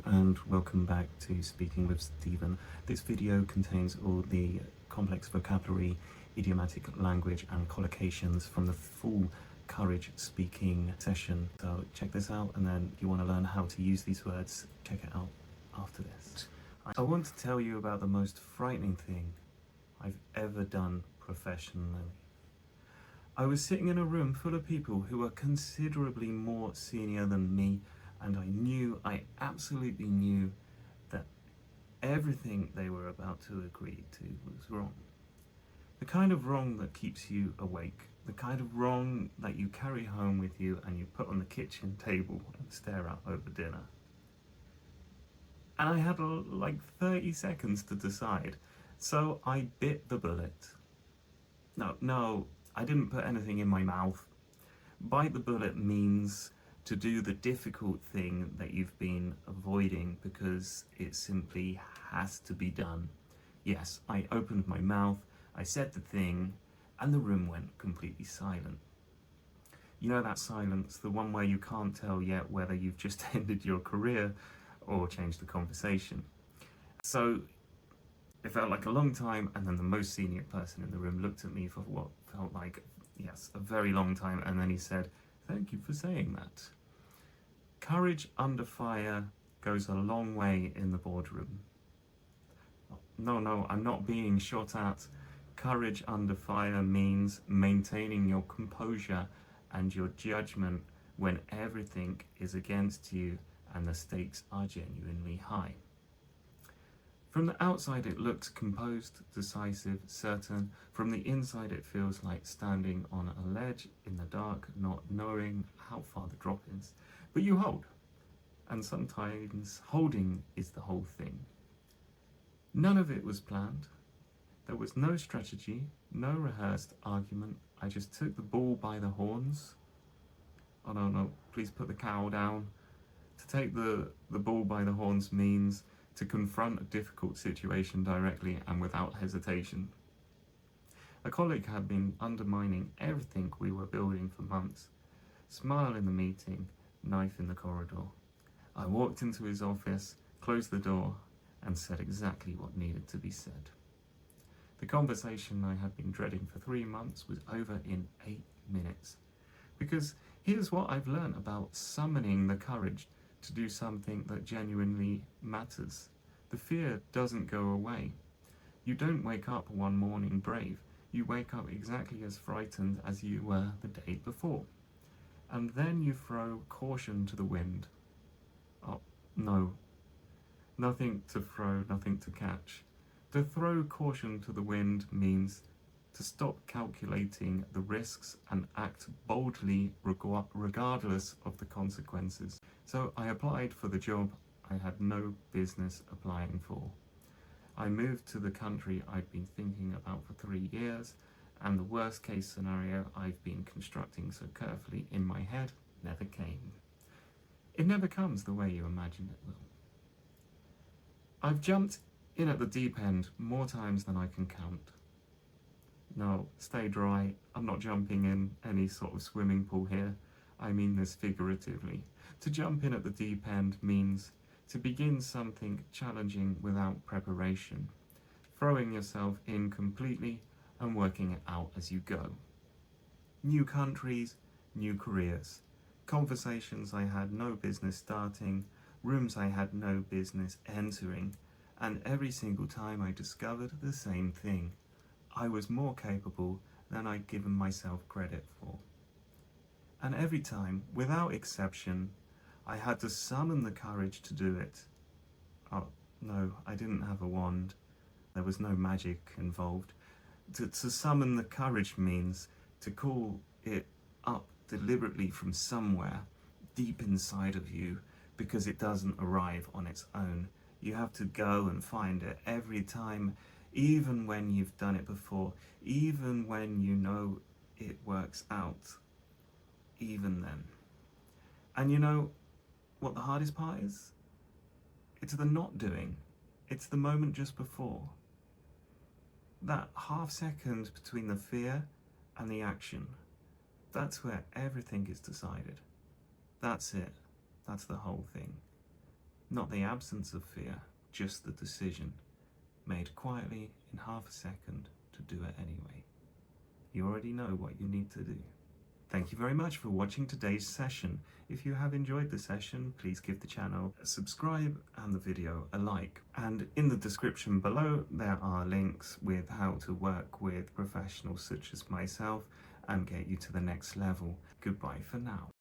and welcome back to Speaking with Stephen. This video contains all the complex vocabulary, idiomatic language and collocations from the full courage speaking session. So check this out, and then if you want to learn how to use these words, check it out after this. I want to tell you about the most frightening thing I've ever done professionally. I was sitting in a room full of people who were considerably more senior than me, and I absolutely knew that everything they were about to agree to was wrong. The kind of wrong that keeps you awake, the kind of wrong that you carry home with you and you put on the kitchen table and stare at over dinner. And I had like 30 seconds to decide, so I bit the bullet. No, I didn't put anything in my mouth. Bite the bullet means to do the difficult thing that you've been avoiding because it simply has to be done. Yes, I opened my mouth, I said the thing, and the room went completely silent. You know that silence, the one where you can't tell yet whether you've just ended your career or changed the conversation. So it felt like a long time, and then the most senior person in the room looked at me for what felt like, yes, a very long time, and then he said, "Thank you for saying that." Courage under fire goes a long way in the boardroom. No, I'm not being shot at. Courage under fire means maintaining your composure and your judgment when everything is against you and the stakes are genuinely high. From the outside it looks composed, decisive, certain. From the inside it feels like standing on a ledge in the dark, not knowing how far the drop is. But you hold, and sometimes holding is the whole thing. None of it was planned. There was no strategy, no rehearsed argument. I just took the bull by the horns. Oh no, please put the cow down. To take the bull by the horns means to confront a difficult situation directly and without hesitation. A colleague had been undermining everything we were building for months. Smile in the meeting, knife in the corridor. I walked into his office, closed the door, and said exactly what needed to be said. The conversation I had been dreading for 3 months was over in 8 minutes. Because here's what I've learned about summoning the courage to do something that genuinely matters. The fear doesn't go away. You don't wake up one morning brave. You wake up exactly as frightened as you were the day before. And then you throw caution to the wind. Oh, no. Nothing to throw, nothing to catch. To throw caution to the wind means to stop calculating the risks and act boldly regardless of the consequences. So I applied for the job I had no business applying for. I moved to the country I'd been thinking about for 3 years, and the worst case scenario I've been constructing so carefully in my head never came. It never comes the way you imagine it will. I've jumped in at the deep end more times than I can count. No, stay dry. I'm not jumping in any sort of swimming pool here. I mean this figuratively. To jump in at the deep end means to begin something challenging without preparation, throwing yourself in completely and working it out as you go. New countries, new careers, conversations I had no business starting, rooms I had no business entering, and every single time I discovered the same thing. I was more capable than I'd given myself credit for. And every time, without exception, I had to summon the courage to do it. Oh, no, I didn't have a wand. There was no magic involved. To summon the courage means to call it up deliberately from somewhere deep inside of you, because it doesn't arrive on its own. You have to go and find it every time, even when you've done it before, even when you know it works out, even then. And you know what the hardest part is? It's the not doing. It's the moment just before. That half second between the fear and the action. That's where everything is decided. That's it. That's the whole thing. Not the absence of fear, just the decision, made quietly in half a second to do it anyway. You already know what you need to do. Thank you very much for watching today's session. If you have enjoyed the session, please give the channel a subscribe and the video a like. And in the description below, there are links with how to work with professionals such as myself and get you to the next level. Goodbye for now.